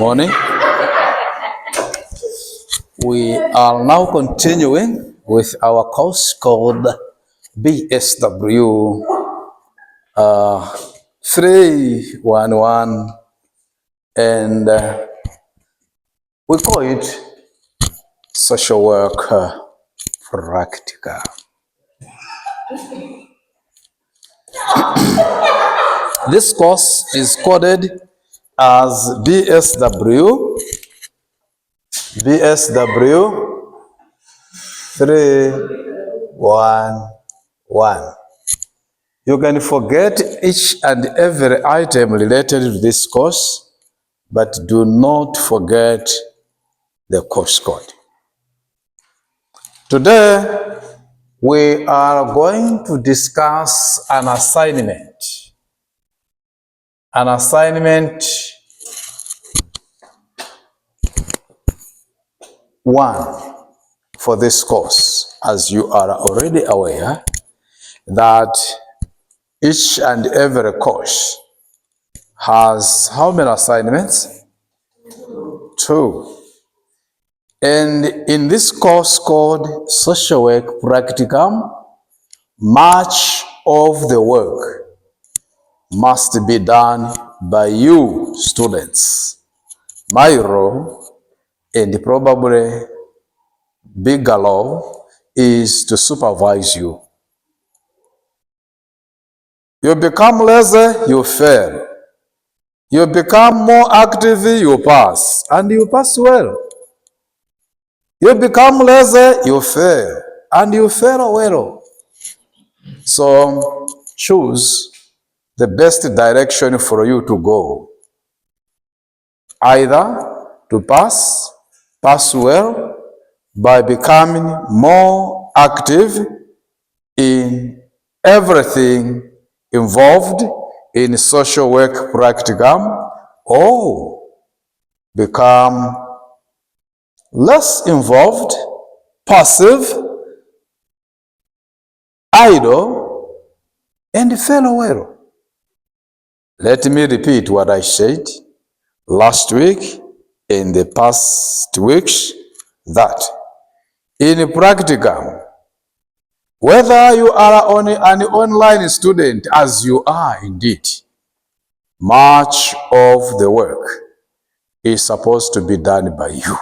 morning. We are now continuing with our course called BSW 311, and we call it Social Work Practicum. This course is coded as BSW 311. You can forget each and every item related to this course, but do not forget the course code. Today, we are going to discuss an assignment. An assignment 1 for this course, as you are already aware that each and every course has how many assignments? 2. And in this course called Social Work Practicum, much of the work must be done by you students. My role, and probably bigger role, is to supervise you. You become lazy, you fail. You become more active, you pass, and you pass well. You become lazy, you fail, and you fail well. So choose the best direction for you to go. Either to pass well by becoming more active in everything involved in social work practicum, or become less involved, passive, idle, and fail well. Let me repeat what I said last week and the past weeks, that in practicum, whether you are on an online student, as you are indeed, much of the work is supposed to be done by you.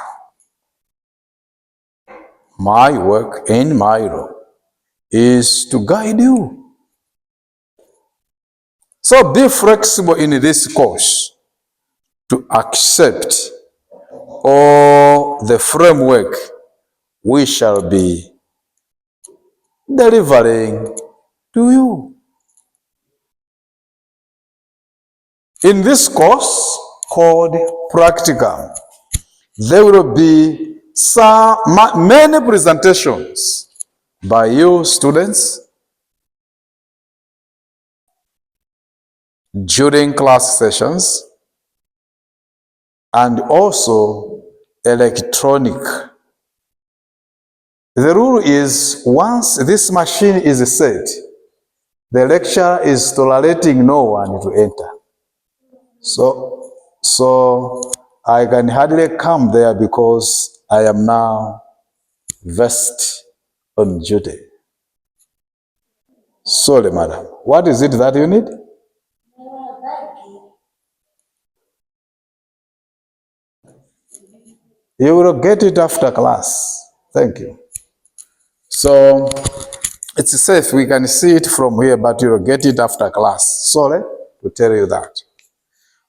My work and my role is to guide you. So be flexible in this course to accept all the framework we shall be delivering to you. In this course called Practicum, there will be many presentations by you students during class sessions, and also electronic. The rule is, once this machine is set, the lecturer is tolerating no one to enter. So I can hardly come there because I am now versed on duty. Sorry, madam. What is it that you need? You will get it after class. Thank you. So it's safe. We can see it from here, but you will get it after class. Sorry to tell you that.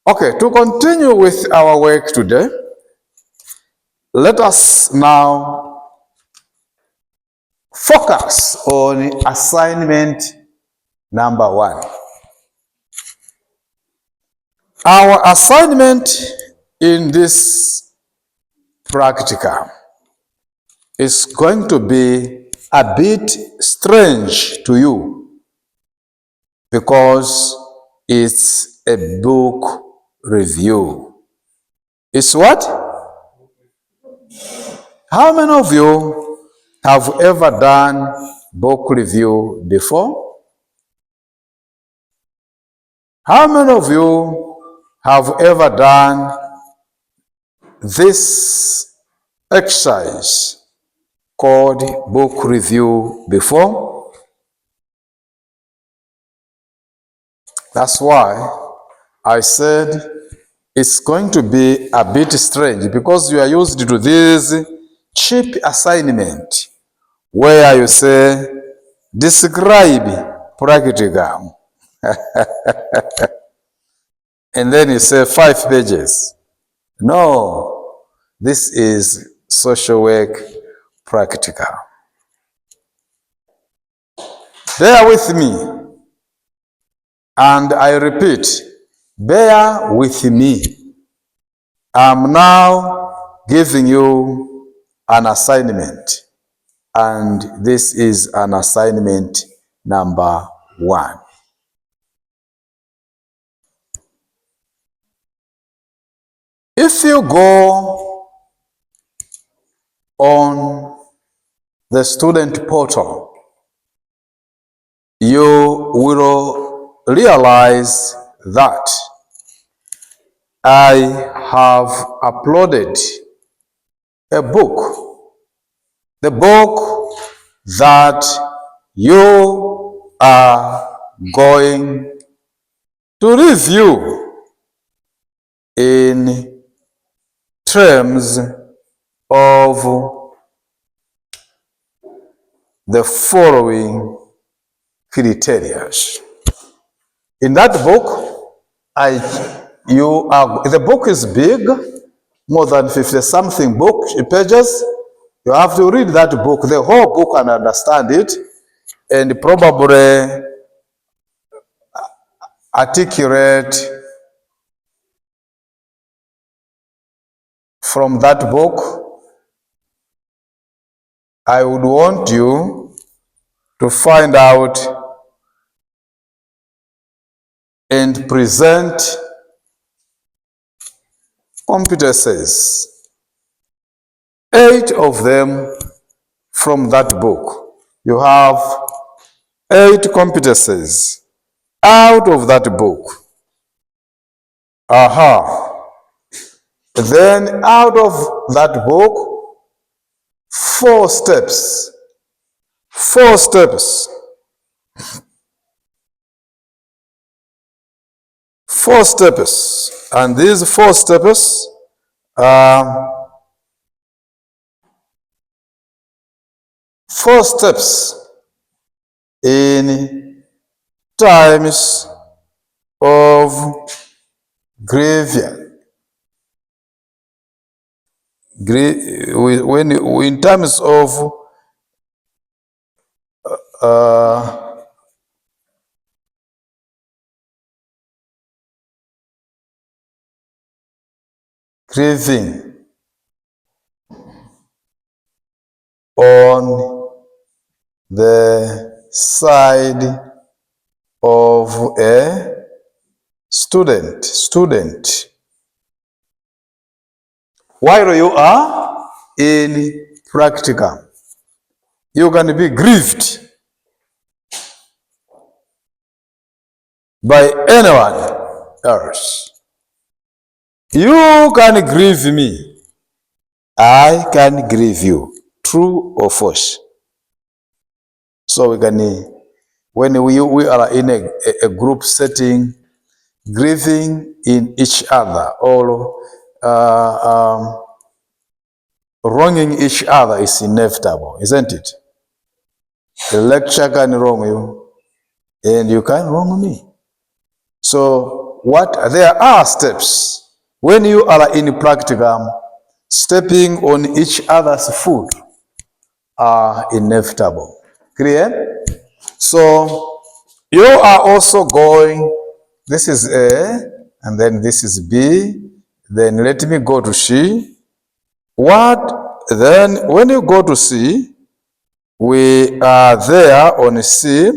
Okay, to continue with our work today, let us now focus on assignment number 1. Our assignment in this practicum is going to be a bit strange to you because it's a book review. It's what? How many of you have ever done book review before? How many of you have ever done this exercise called book review before. That's why I said it's going to be a bit strange because you are used to this cheap assignment where you say, describe practicum, and then you say 5 pages. No, this is social work practical. Bear with me, and I repeat, bear with me. I'm now giving you an assignment, and this is an assignment number 1. If you go on the student portal, you will realize that I have uploaded a book, the book that you are going to review in terms of the following criteria. In that book, the book is big, more than 50-something pages. You have to read that book, the whole book, and understand it, and probably articulate from that book. I would want you to find out and present competencies, 8 of them from that book. You have 8 competencies out of that book. Then out of that book, 4 steps. 4 steps. 4 steps. And these 4 steps are 4 steps in times of grievance. In terms of grieving on the side of a student. While you are in practicum, you can be grieved by anyone else. You can grieve me. I can grieve you. True or false? So we can, when we are in a group setting, grieving in each other or wronging each other is inevitable, isn't it? The lecturer can wrong you, and you can wrong me. So there are steps. When you are in practicum, stepping on each other's foot are inevitable. Clear? So you are also going, this is A, and then this is B, then let me go to C. Then when you go to C, we are there on C.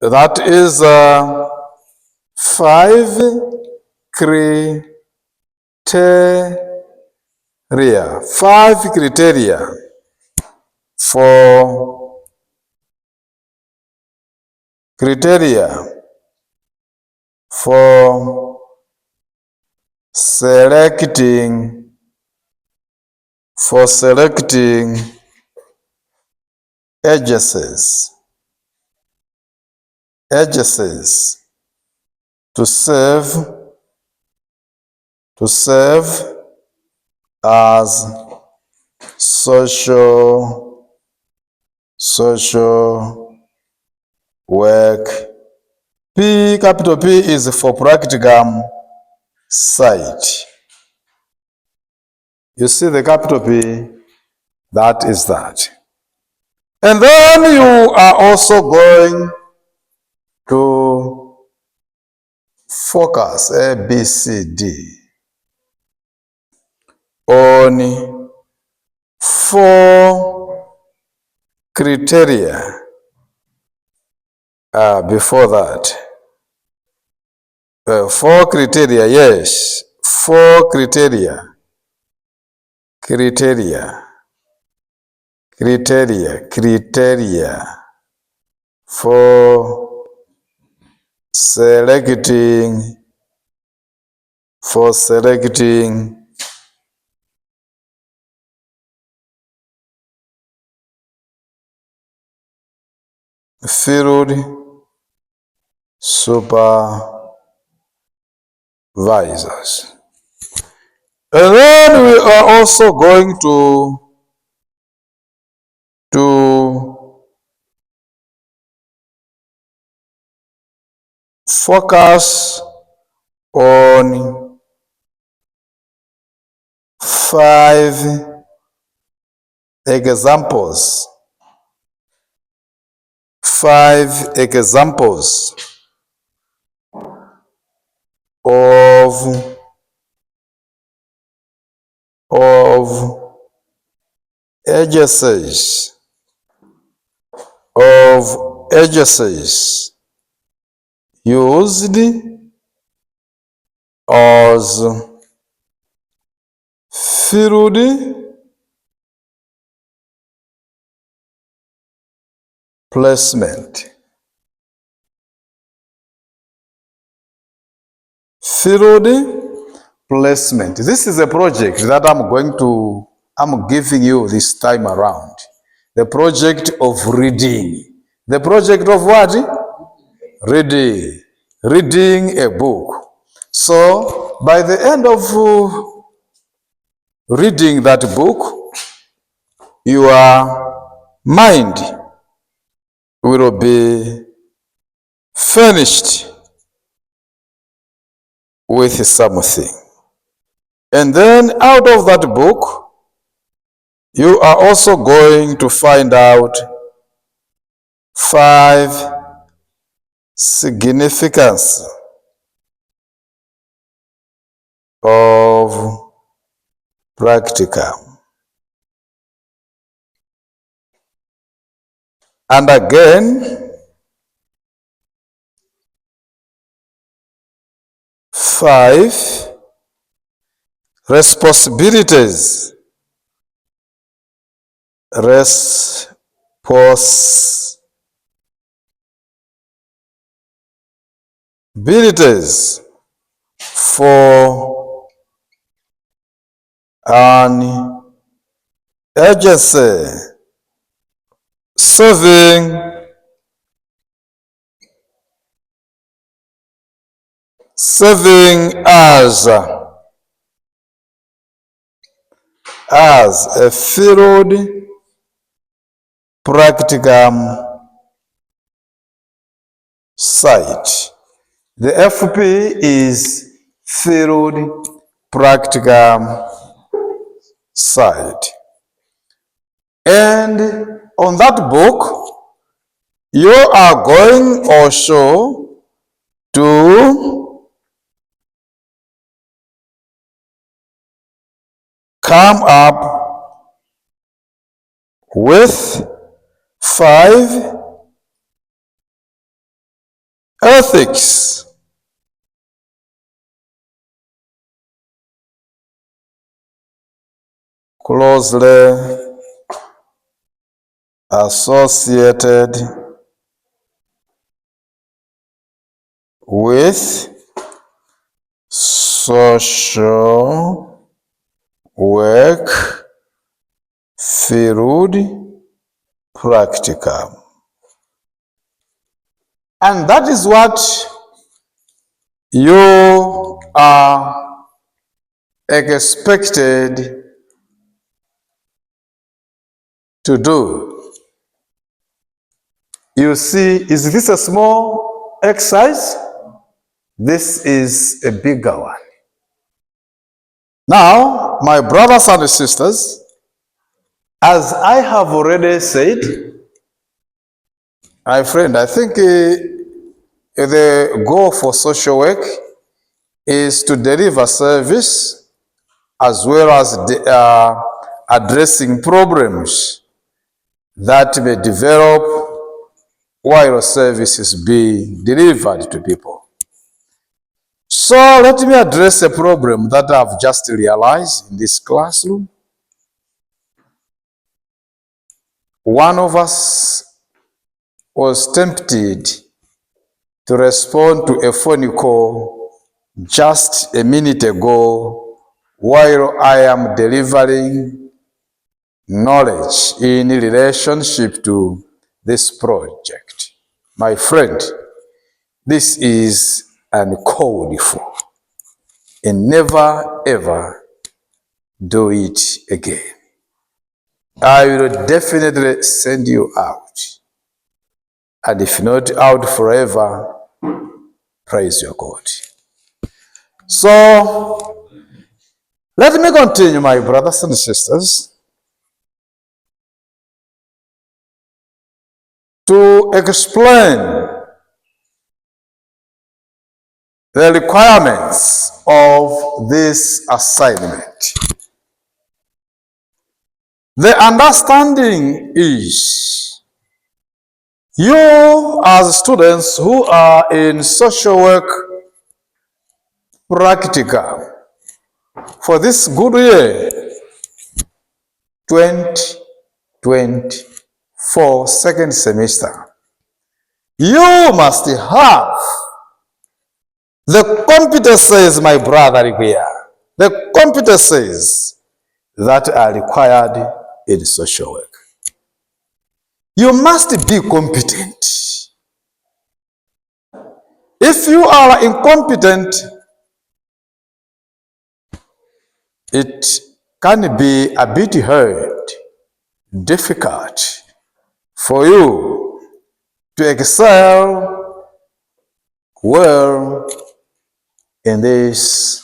That is 5 criteria. 5 criteria for selecting, for selecting agencies to serve as social work. P, capital P is for practicum site. You see the capital P, that is that. And then you are also going to focus, A, B, C, D, on 4 criteria before that. 4 criteria, yes, 4 criteria for selecting field supervisors. And then we are also going to focus on 5 examples. 5 examples of agencies used as field placement. Field placement. This is a project that I'm giving you this time around. The project of reading. The project of what? Reading. Reading a book. So, by the end of reading that book, your mind will be finished with something. And then out of that book, you are also going to find out 5 significance of practicum. And again, 5 responsibilities. For an agency serving as a field practicum site. The FP is field practicum site. And on that book, you are going also to come up with 5 ethics closely associated with social work field practicum. And that is what you are expected to do. You see, is this a small exercise? This is a bigger one. Now, my brothers and sisters, as I have already said, my friend, I think the goal for social work is to deliver service as well as addressing problems that may develop while service is being delivered to people. So let me address a problem that I've just realized in this classroom. One of us was tempted to respond to a phone call just a minute ago while I am delivering knowledge in relationship to this project. My friend, this is uncalled for, and never ever do it again. I will definitely send you out, and if not out forever, praise your God. So let me continue, my brothers and sisters, to explain the requirements of this assignment. The understanding is you as students who are in social work practicum for this good year 2024 second semester, you must have the competencies, my brother here, the competencies that are required in social work. You must be competent. If you are incompetent, it can be a bit hard, difficult for you to excel well in this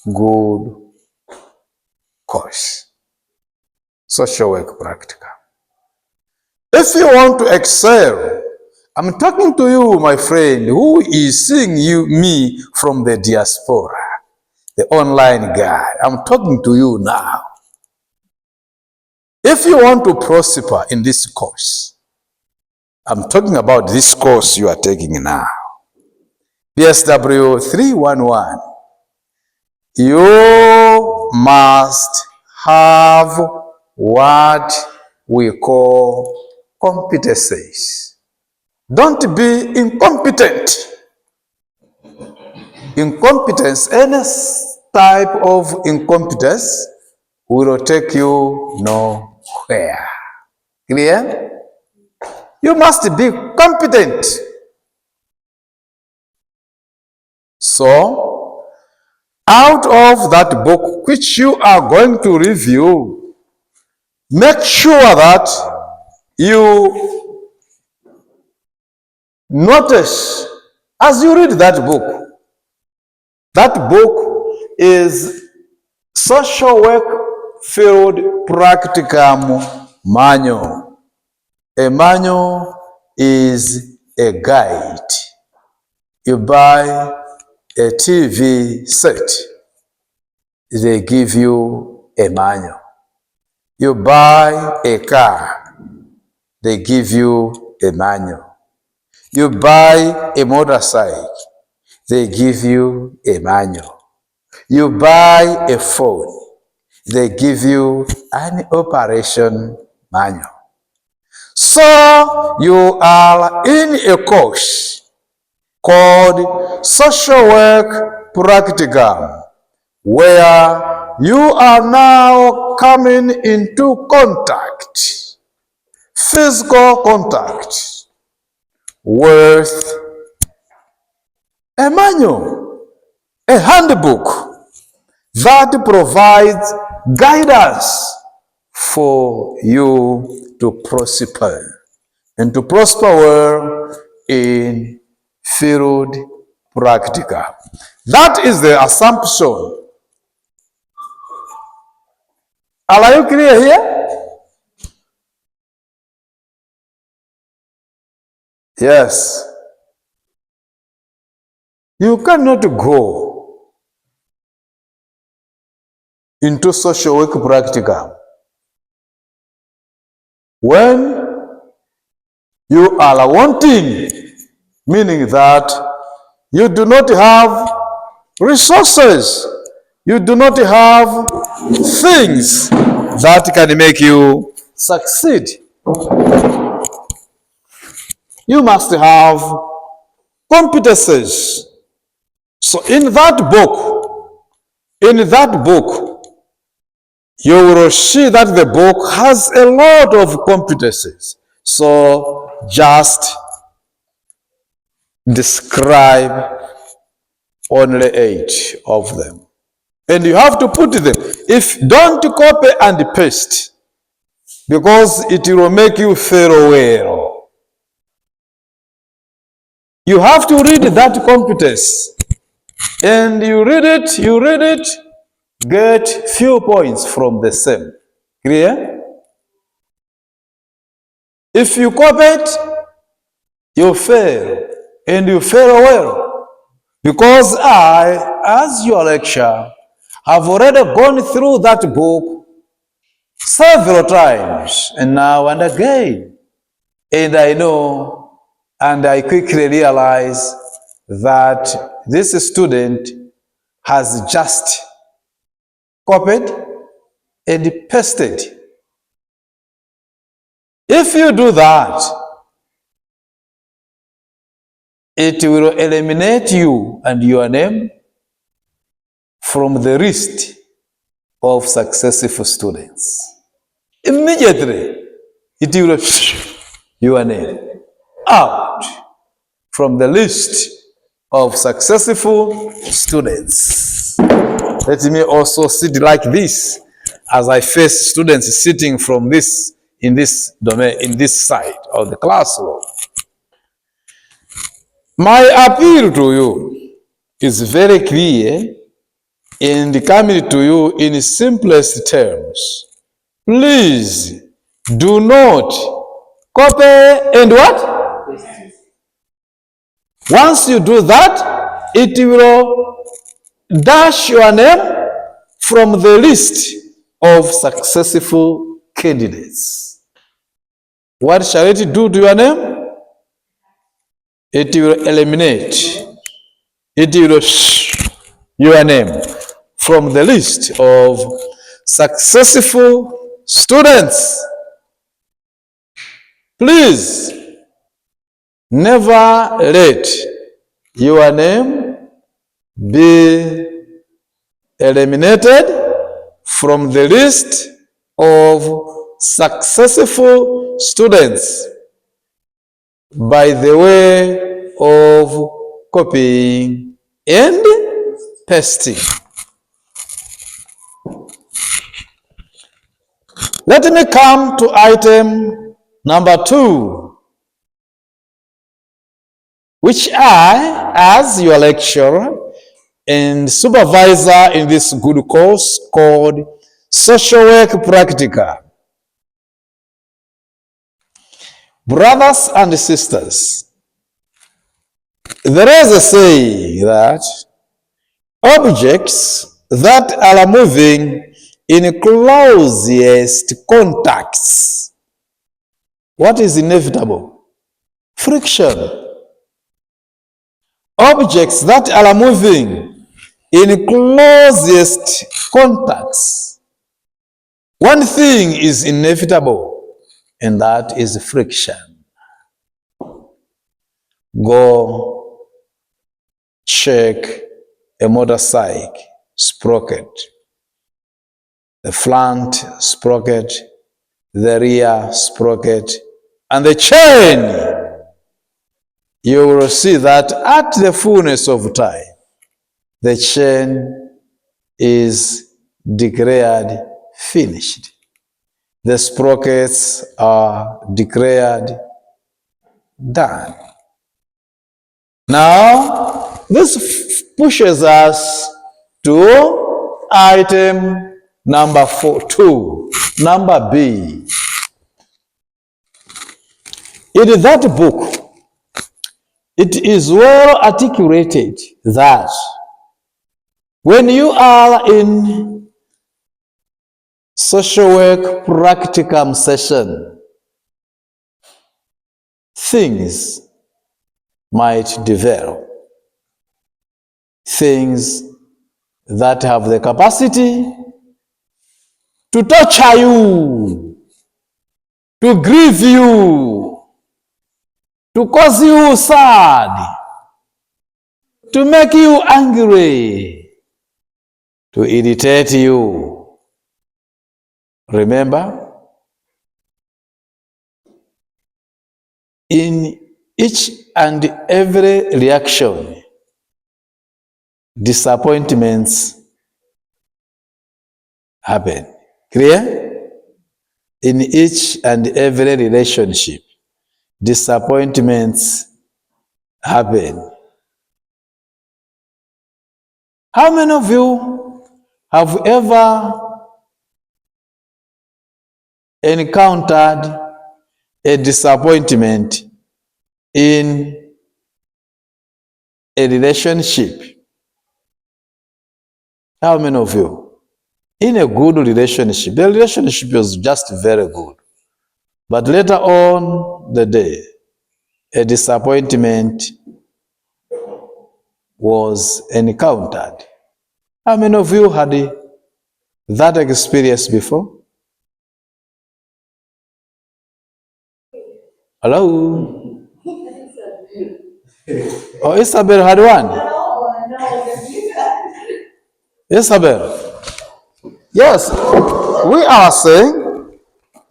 good course, social work practical. If you want to excel, I'm talking to you, my friend, who is seeing me from the diaspora, the online guy. I'm talking to you now. If you want to prosper in this course, I'm talking about this course you are taking now, BSW 311, you must have what we call competencies. Don't be incompetent. Incompetence, any type of incompetence will take you nowhere. Clear? You must be competent. So, out of that book which you are going to review, make sure that you notice as you read that book is Social Work Field Practicum Manual. A manual is a guide. You buy a TV set, they give you a manual. You buy a car, they give you a manual. You buy a motorcycle, they give you a manual. You buy a phone, they give you an operation manual. So you are in a course called Social Work practicum, where you are now coming into contact, physical contact, with a manual, a handbook that provides guidance for you to prosper and to prosper well in field practica. That is the assumption. Are you clear here? Yes. You cannot go into social work practicum when you are wanting, meaning that you do not have resources, you do not have things that can make you succeed. You must have competences. So in that book, you will see that the book has a lot of competences. So just describe only 8 of them. And you have to put them. If don't copy and paste, because it will make you fail well. You have to read that competence. And you read it, get few points from the same. Clear? If you copy it, you fail. And you fail well. Because I, as your lecturer, have already gone through that book several times, and now and again. And I know, and I quickly realize that this student has just copied and pasted. If you do that, it will eliminate you and your name from the list of successful students. Immediately, it will your name out from the list of successful students. Let me also sit like this as I face students sitting from this in this domain, in this side of the classroom. My appeal to you is very clear and coming to you in simplest terms. Please do not copy and what? Once you do that, it will dash your name from the list of successful candidates. What shall it do to your name? It will eliminate, it will your name from the list of successful students. Please never let your name be eliminated from the list of successful students by the way of copying and pasting. Let me come to item number 2, which I, as your lecturer and supervisor in this good course called Social Work Practica. Brothers and sisters, there is a saying that objects that are moving in closest contacts, what is inevitable? Friction. Objects that are moving in closest contacts, one thing is inevitable, and that is friction. Go check a motorcycle sprocket, the front sprocket, the rear sprocket, and the chain. You will see that at the fullness of time, the chain is declared finished. The sprockets are declared done. Now, this pushes us to item number 2, number B. In that book, it is well articulated that when you are in social work practicum session, things might develop. Things that have the capacity to torture you, to grieve you, to cause you sad, to make you angry, to irritate you. Remember, in each and every reaction, disappointments happen. Clear? In each and every relationship, disappointments happen. How many of you have ever encountered a disappointment in a relationship? How many of you? In a good relationship, the relationship was just very good. But later on the day, a disappointment was encountered. How many of you had that experience before? Hello? Oh, Isabel had one? Isabel? Yes, we are saying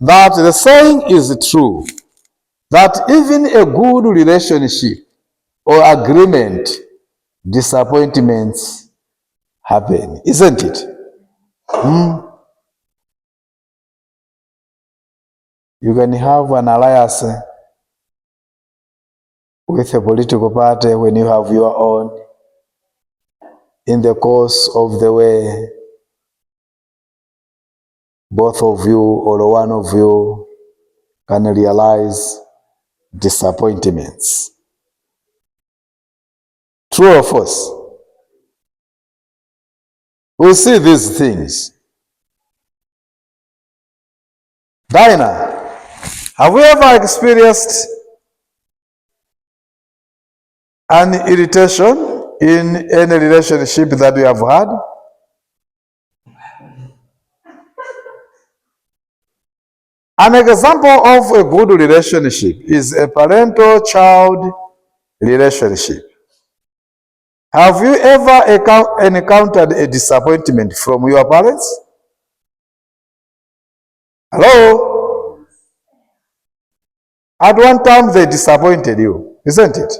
that the saying is true, that even a good relationship or agreement, disappointments happen, isn't it? You can have an alliance with a political party when you have your own. In the course of the way, both of you or one of you can realize disappointments. True or false? We see these things. Dinah, have you ever experienced an irritation in any relationship that you have had? An example of a good relationship is a parental-child relationship. Have you ever encountered a disappointment from your parents? Hello? At one time they disappointed you, isn't it?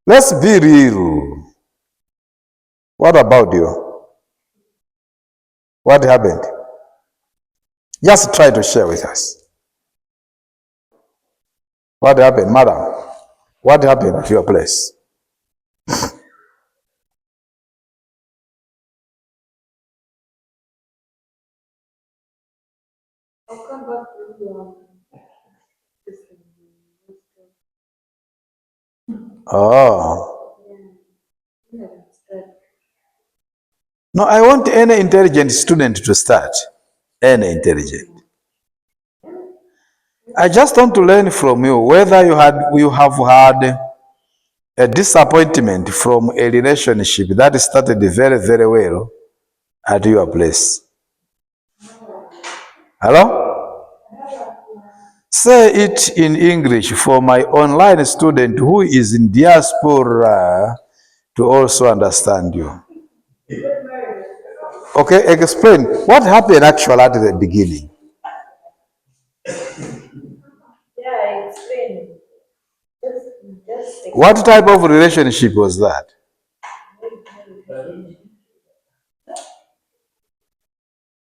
Let's be real. What about you? What happened? Just try to share with us. What happened, madam? What happened at your place? Oh. No, I want any intelligent student to start. Any intelligent. I just want to learn from you whether you have had a disappointment from a relationship that started very, very well at your place. Hello? Say it in English for my online student who is in diaspora to also understand you. Okay, explain what happened actually at the beginning. Yeah, explain. What type of relationship was that?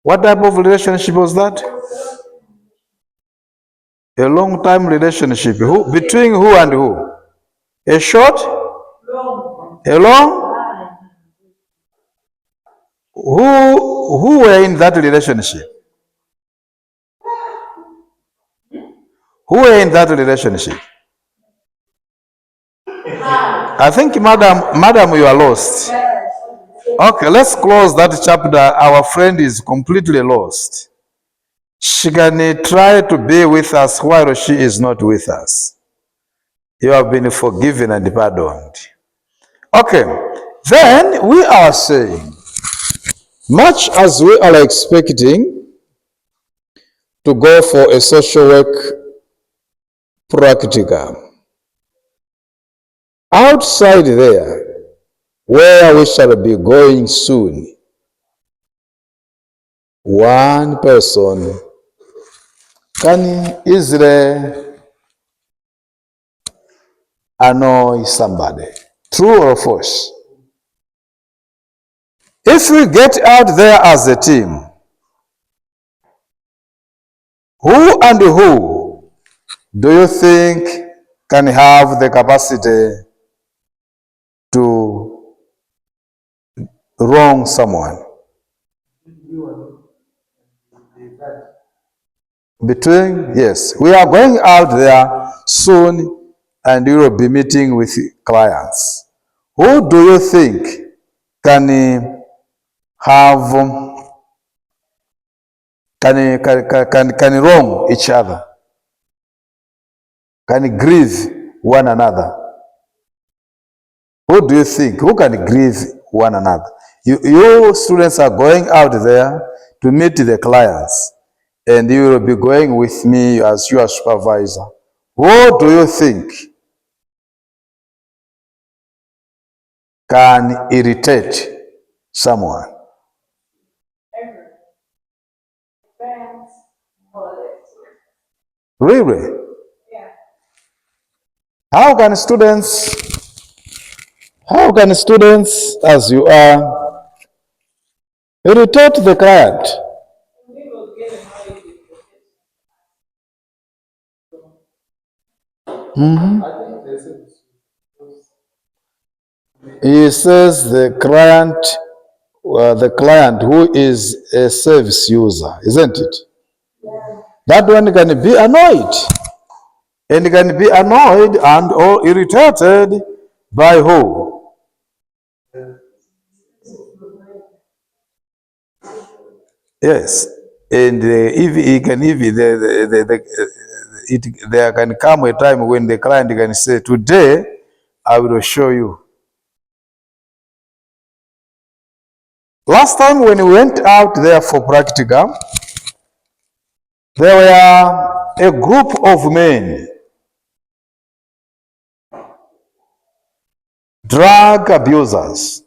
What type of relationship was that? A long time relationship. Who, between who and who? A short? A long? Who were in that relationship? Who were in that relationship? I think, madam, you are lost. Okay, let's close that chapter. Our friend is completely lost. She can try to be with us while she is not with us. You have been forgiven and pardoned. Okay, then we are saying, much as we are expecting to go for a social work practicum, outside there, where we shall be going soon, one person can easily annoy somebody. True or false? If we get out there as a team, who and who do you think can have the capacity to wrong someone? Between, yes, we are going out there soon and we will be meeting with clients. Who do you think can have, can wrong each other? Can grieve one another? Who do you think? Who can grieve one another? You students are going out there to meet the clients, and you will be going with me as your supervisor. Who do you think can irritate someone? Really? How can students, as you are, irritate the client? He says the client who is a service user, isn't it? That one can be annoyed, and can be annoyed and or irritated by who? Yes, and if he can, if there can come a time when the client can say, "Today, I will show you." Last time when we went out there for practicum, there were a group of men, drug abusers,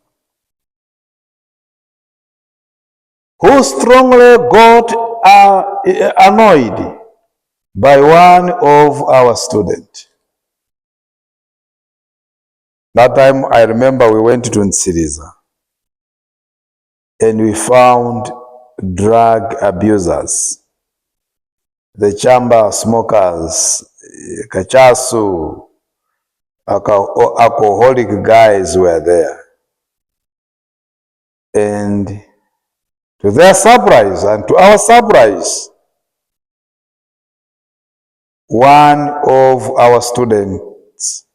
who strongly got annoyed by one of our students. That time I remember we went to Nsiriza and we found drug abusers, the chamba smokers, kachasu, alcoholic guys were there. And to their surprise and to our surprise, one of our students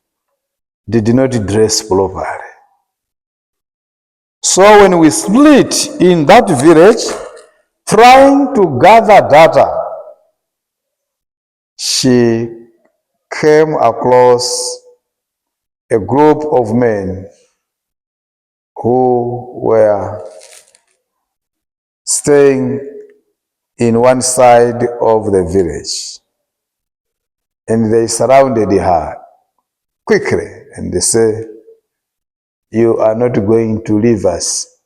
did not dress properly. So when we split in that village, trying to gather data, she came across a group of men who were staying in one side of the village. And they surrounded her quickly and they say, you are not going to leave us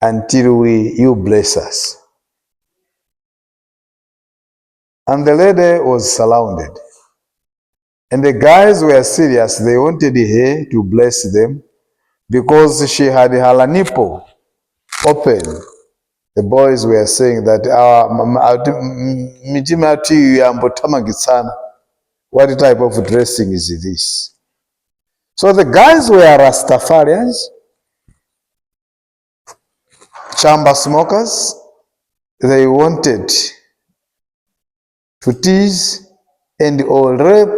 until you bless us. And the lady was surrounded. And the guys were serious. They wanted her to bless them because she had her nipple open. The boys were saying that what type of dressing is this? So the guys were Rastafarians, chamber smokers. They wanted to tease and or rape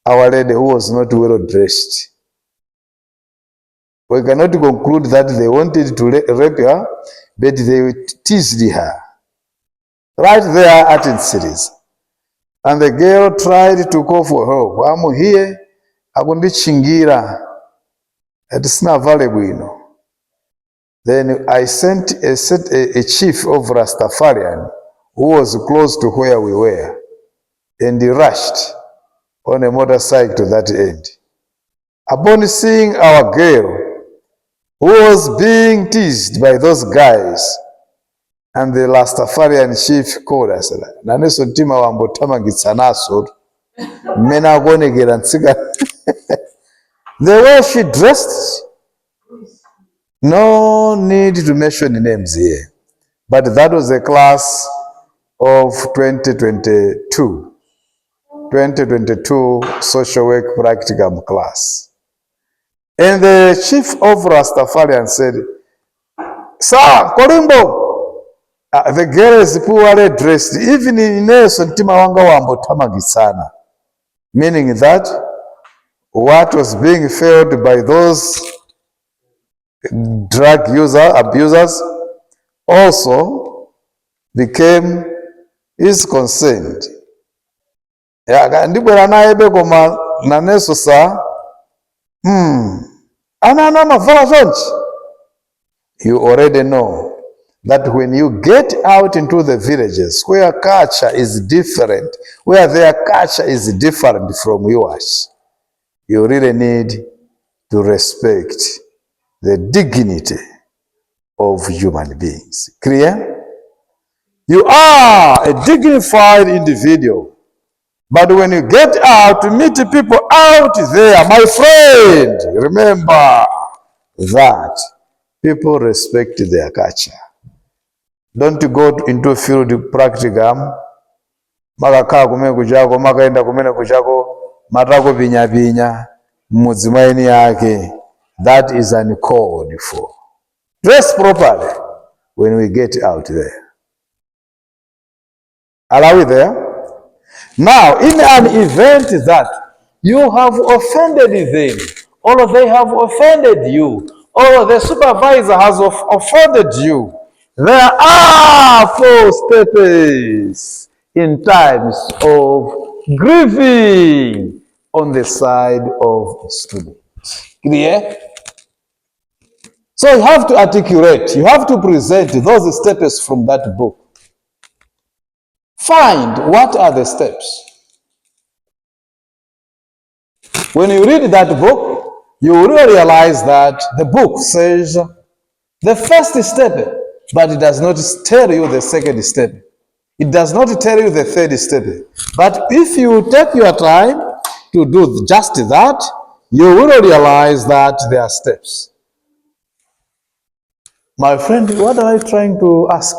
our lady who was not well dressed. We cannot conclude that they wanted to rape her, but they teased her right there at the series. And the girl tried to call for help. I'm here, akundichingira, it's not valuable, you know. Then I sent a chief of Rastafarian who was close to where we were, and he rushed on a motorcycle to that end. Upon seeing our girl, who was being teased by those guys, and the Rastafarian chief called us, naneso ntima wambo tamagitsa naso, mena gonegera nsiga. The way she dressed, no need to mention names here, but that was a class of 2022 social work practicum class. And the chief of Rastafarian said, "Sir, Kolimbo, the girl is poorly dressed, even in ntima wanga wambo tamagitsana," meaning that what was being felt by those drug abusers also became his concerned. Ndibwera naye bekoma naneso sa anana mavala zonchi. You already know that when you get out into the villages where culture is different, where their culture is different from yours, you really need to respect the dignity of human beings. Clear? You are a dignified individual. But when you get out to meet people out there, my friend, remember that people respect their culture. Don't go into field practicum, makaka kumene kuchako, makaenda kumene kuchako, matako binya binya, muzimaini yake. That is uncalled for. Dress properly when we get out there. Are we there? Now, in an event that you have offended them, or they have offended you, or the supervisor has offended you, there are 4 steps in times of grieving on the side of the student. Clear? So you have to articulate, you have to present those steps from that book. Find what are the steps. When you read that book, you will realize that the book says the first step, but it does not tell you the second step. It does not tell you the third step. But if you take your time to do just that, you will realize that there are steps. My friend, what am I trying to ask?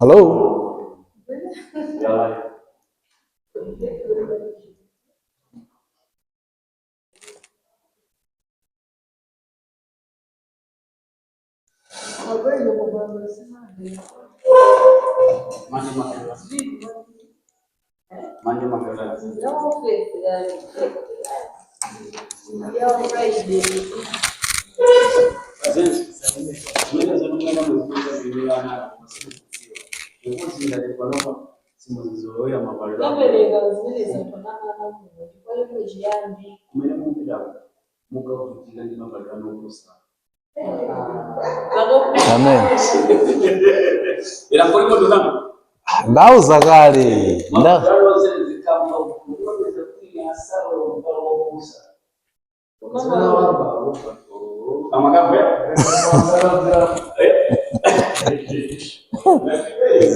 Hello? Amen. Ndauza kale.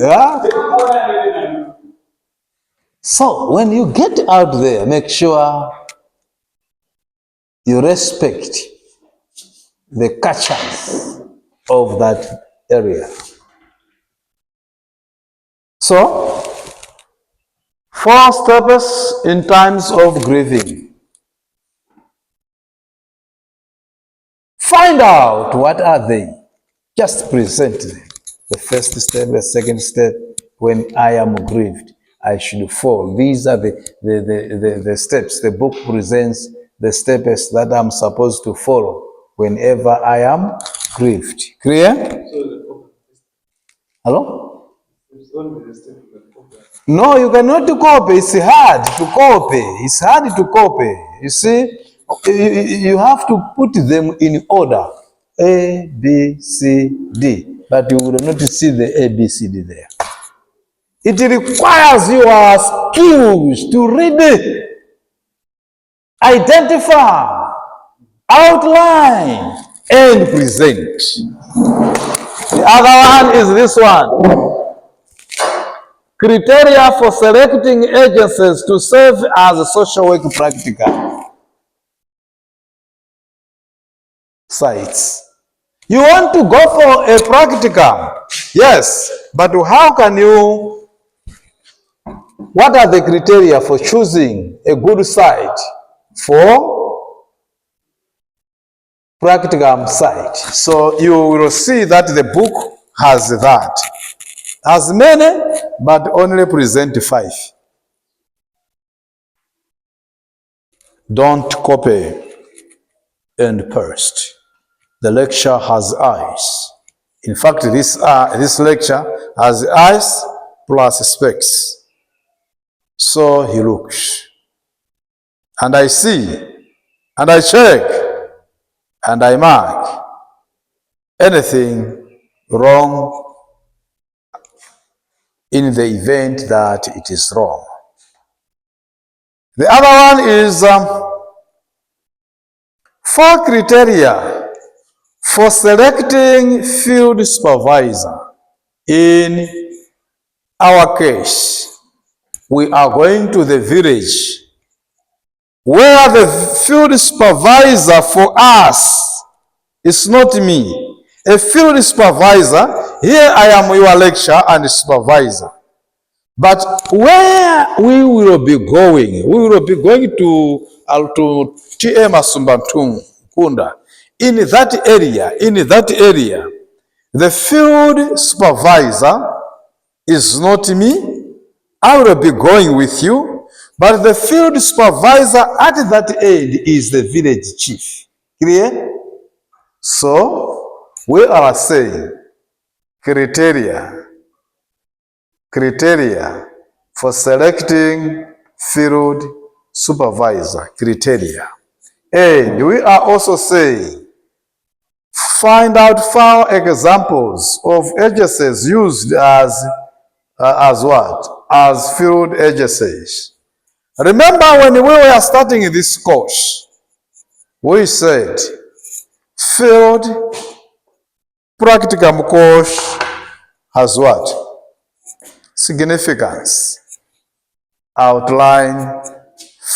Yeah. So when you get out there, make sure you respect the cultures of that area. So, 4 steps in times of grieving. Find out what are they. Just present them. The first step, the second step, when I am grieved, I should fall. These are the steps. The book presents the steps that I'm supposed to follow whenever I am grieved. Clear? Hello? No, you cannot copy. It's hard to copy. It's hard to copy. You see, you have to put them in order. A, B, C, D. But you will not see the A, B, C, D there. It requires your skills to read it, identify, outline, and present. The other one is this one. Criteria for selecting agencies to serve as a social work practical sites. You want to go for a practicum? Yes, but how can you, what are the criteria for choosing a good site for practicum site? So you will see that the book has that. Has many, but only present 5. Don't copy and paste. The lecture has eyes. In fact, this lecture has eyes plus specs. So he looks, and I see, and I check, and I mark anything wrong in the event that it is wrong. The other one is 4 criteria for selecting field supervisor. In our case, we are going to the village where the field supervisor for us is not me. A field supervisor, here I am your lecturer and supervisor. But where we will be going to TM Asumbantum Kunda. In that area, the field supervisor is not me. I will be going with you, but the field supervisor at that end is the village chief. Clear? So, we are saying criteria for selecting field supervisor criteria. And we are also saying find out 4 examples of agencies used as what? As field agencies. Remember when we were starting this course, we said field practicum course has what? Significance. Outline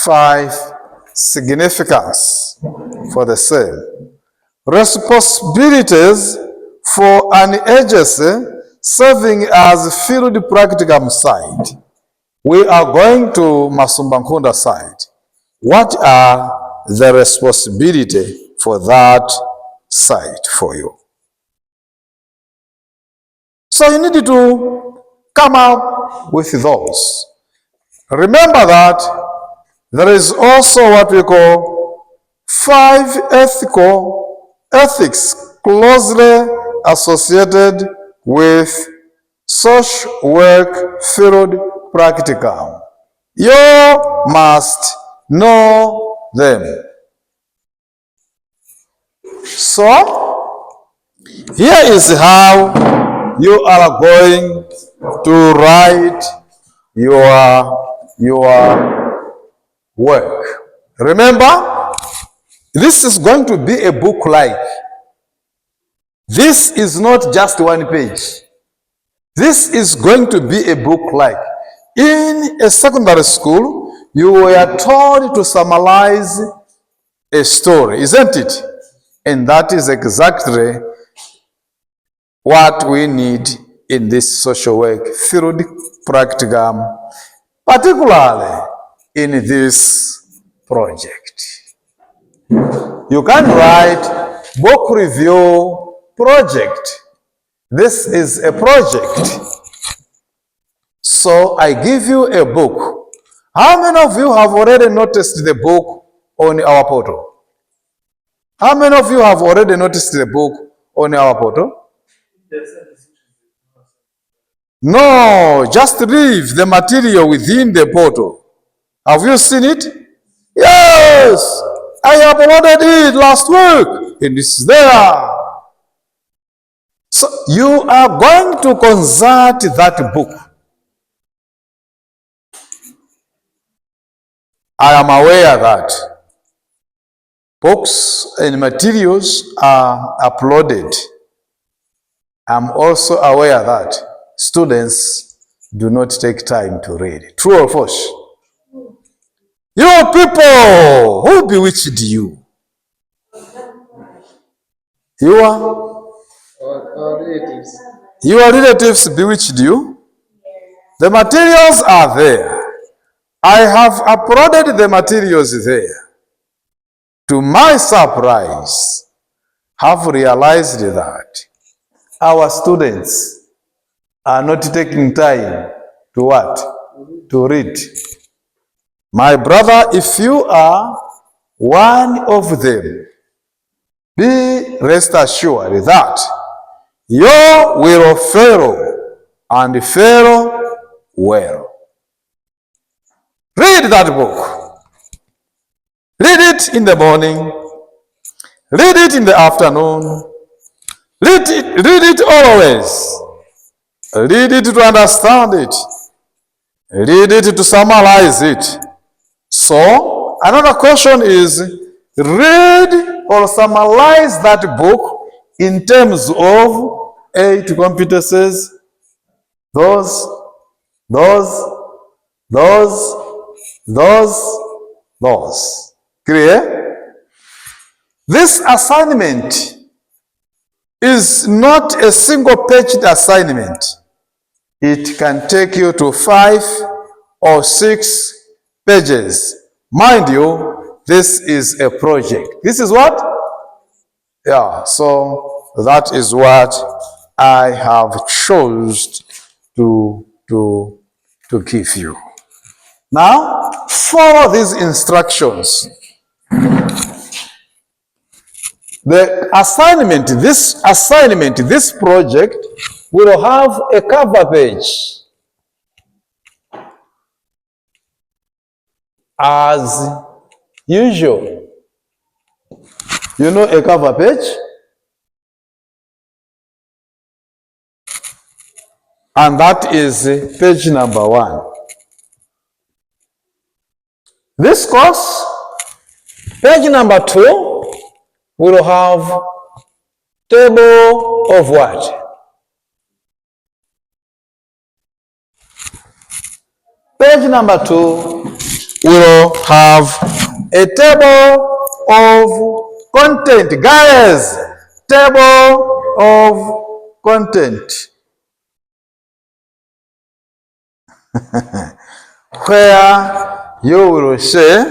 5 significance for the same. Responsibilities for an agency serving as field practicum site. We are going to Masumbankunda site. What are the responsibility for that site for you? So you need to come up with those. Remember that there is also what we call 5 ethics closely associated with social work field practicum. You must know them. So, here is how you are going to write your work. Remember, this is going to be a book like. This is not just one page. This is going to be a book like. In a secondary school, you were told to summarize a story, isn't it? And that is exactly what we need in this social work field practicum, particularly in this project. You can write book review project. This is a project. So I give you a book. How many of you have already noticed the book on our portal? How many of you have already noticed the book on our portal? No, just leave the material within the portal. Have you seen it? Yes, I uploaded it last week and it's there. So you are going to consult that book. I am aware that books and materials are uploaded. I'm also aware that students do not take time to read. True or false? You people, who bewitched you? Your relatives. Your relatives bewitched you? The materials are there. I have uploaded the materials there. To my surprise, have realized that our students are not taking time to what? To read. My brother, if you are one of them, be rest assured that you will fail and fail well. Read that book. Read it in the morning. Read it in the afternoon. Read it always. Read it to understand it. Read it to summarize it. So, another question is, read or summarize that book in terms of 8 competences. Those. Clear? This assignment is not a single-paged assignment. It can take you to 5 or 6 pages. Mind you, this is a project. This is what? Yeah, so that is what I have chosen to give you. Now, follow these instructions. The assignment, this project will have a cover page. As usual, you know a cover page? And that is page number 1. This course, page number 2, will have table of what? Page number 2 will have a table of content. Guys, table of content. Where you will say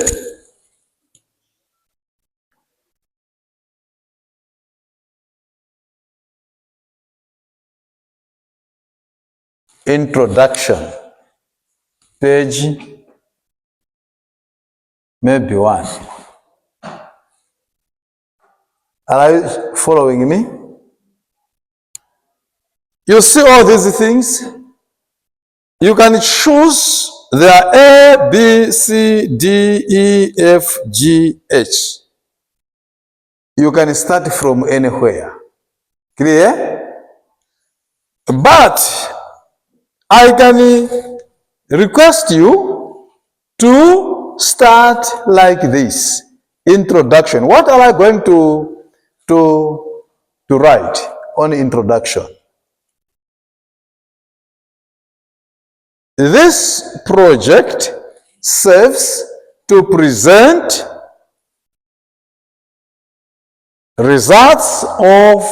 introduction, page maybe 1. Are you following me? You see all these things? You can choose their A, B, C, D, E, F, G, H. You can start from anywhere. Clear? But I can request you to start like this. Introduction. What am I going to write on introduction? This project serves to present results of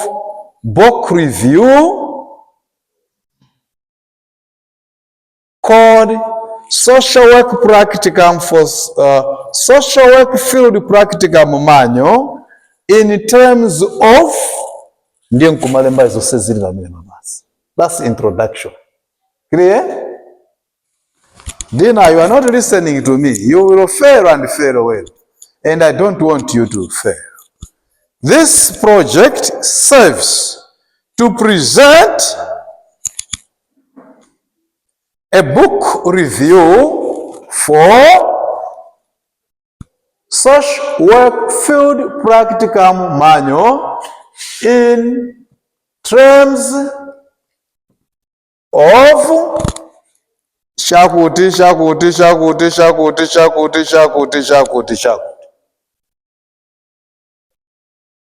book review called Social Work Practicum for Social Work Field Practicum Manual in terms of that's introduction. Clear? Dina, you are not listening to me. You will fail and fail well. And I don't want you to fail. This project serves to present a book review for Social Work Field Practicum Manual in terms of shakuti.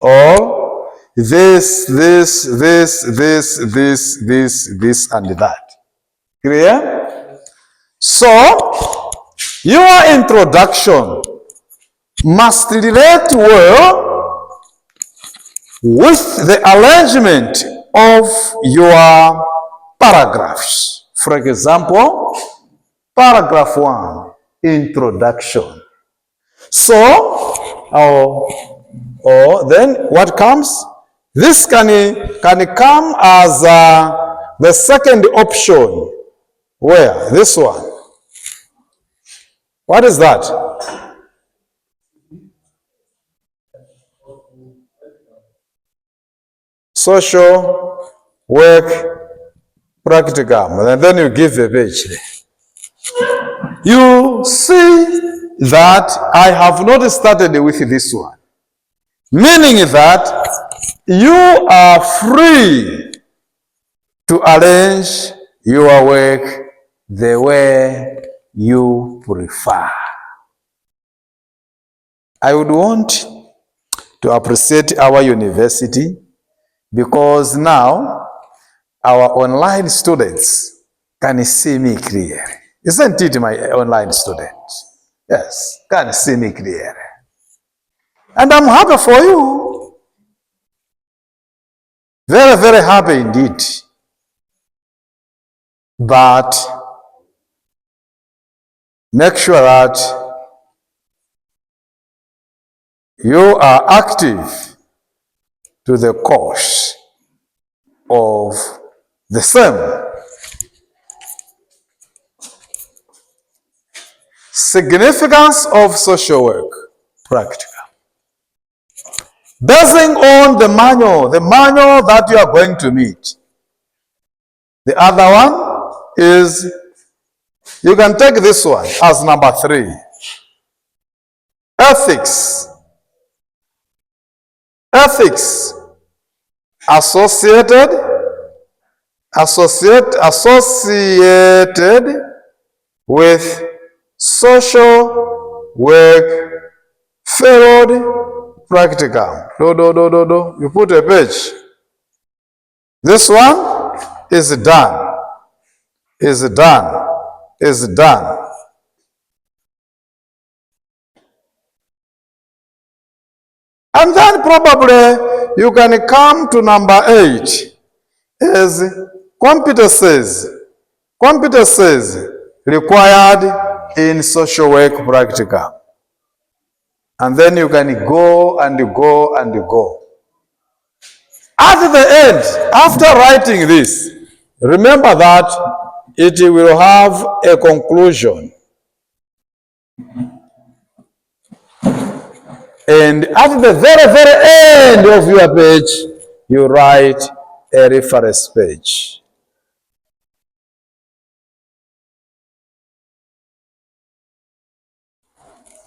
Or this, and that. Clear? So, your introduction must relate well with the arrangement of your paragraphs. For example, paragraph 1, introduction. So, or then what comes? This can come as the second option. Where? This one. What is that? Social Work Practicum. And then you give the page. You see that I have not started with this one. Meaning that you are free to arrange your work the way you prefer. I would want to appreciate our university because now our online students can see me clearly. Isn't it, my online students? Yes, can see me clearly. And I'm happy for you. Very, very happy indeed. But make sure that you are active to the cause of the same. Significance of social work practical. Basing on the manual that you are going to meet. The other one is, you can take this one as number 3. Ethics. Ethics associated with social work field practicum. You put a page. This one is done. Is done. Is done. And then probably you can come to number 8 is competencies. Competencies required in social work practicum. And then you can go and go and go. At the end, after writing this, remember that it will have a conclusion. And at the very, very end of your page, you write a reference page.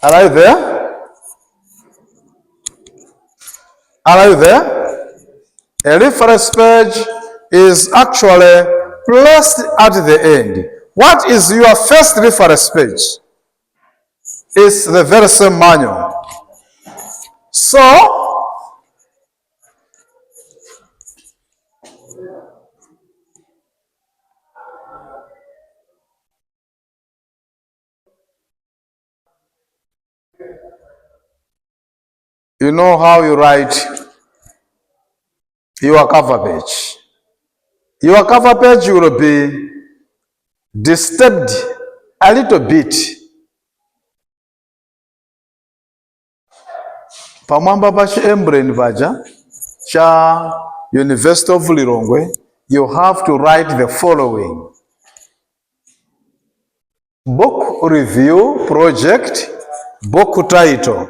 Are you there? Are you there? A reference page is actually placed at the end. What is your first reference page? It's the very same manual. So, you know how you write your cover page. Your cover page will be disturbed a little bit. Pamwamba pa Embrain vaja cha University of Lilongwe, you have to write the following. Book review project, book title.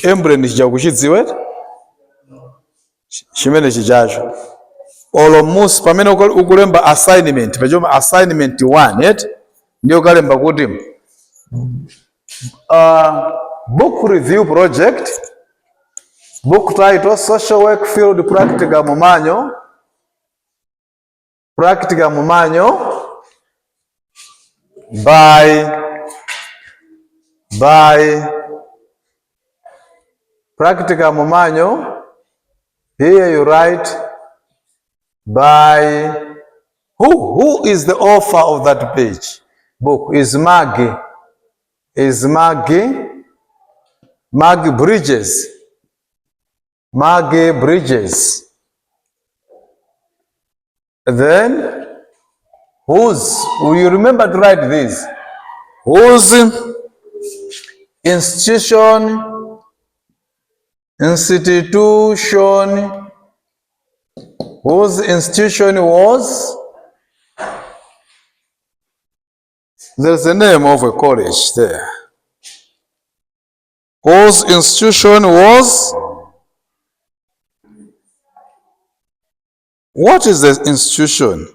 Embrain chija kuchidziwe chimene chijacho. Olomusi pamene ukulemba assignment, pachoma assignment 1, yet ndio kalemba kuti book review project, book title, social work field practicum manual, practicum manual by practicum manual. Here you write by who is the author of that page book? Is Maggie Bridges. Maggie Bridges. Then will you remember to write this? Whose institution was, there's the name of a college there. Whose institution was, what is the institution?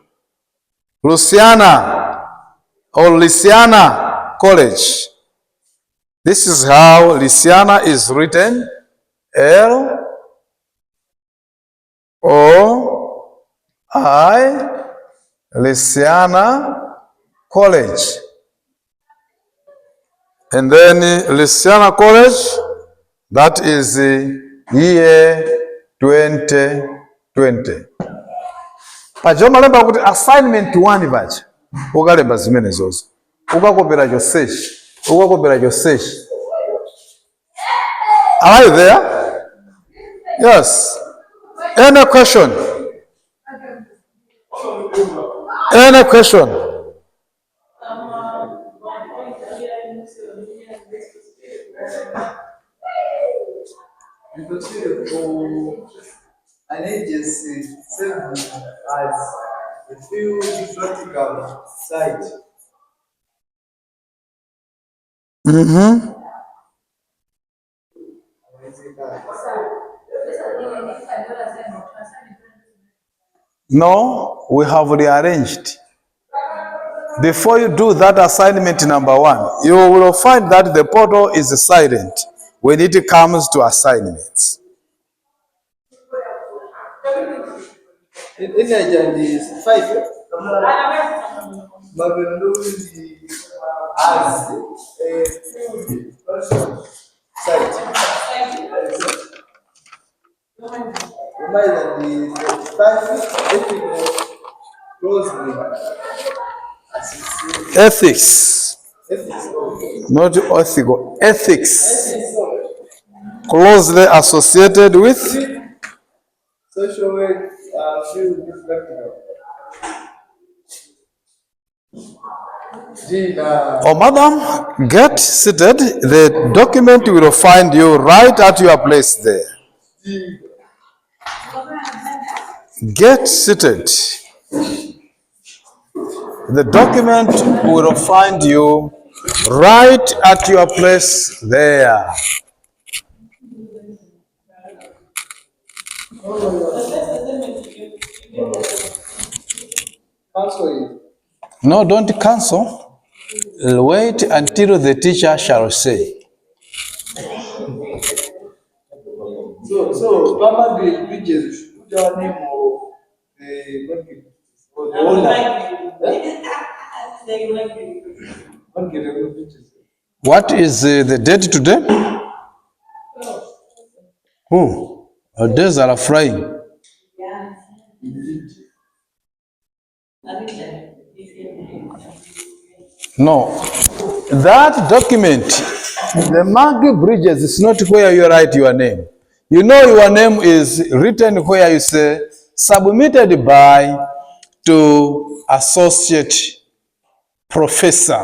Louisiana College. This is how Louisiana is written. L-O-I, Louisiana College. And then Louisiana College, that is year 2020. Pajoma lemba kuti assignment 1 vacha. Ukalemba zimene zozo. Ukakopera your search. Are you there? Yes. Any question? Any question? An agency served as a field practical site. No, we have rearranged. Before you do that assignment number 1, you will find that the portal is silent when it comes to assignments. In Nigeria is 5. As a site. Ethics. Not ethical. Ethics. Closely associated with social work field practical. Oh, madam, get seated. The document will find you right at your place there. Get seated. The document will find you right at your place there. No, don't cancel. Wait until the teacher shall say. So Mama Bridges, put your name of the owner. What is the date today? Oh, our days are flying. No, that document, the Maggie Bridges, is not where you write your name. You know your name is written where you say submitted by to associate professor.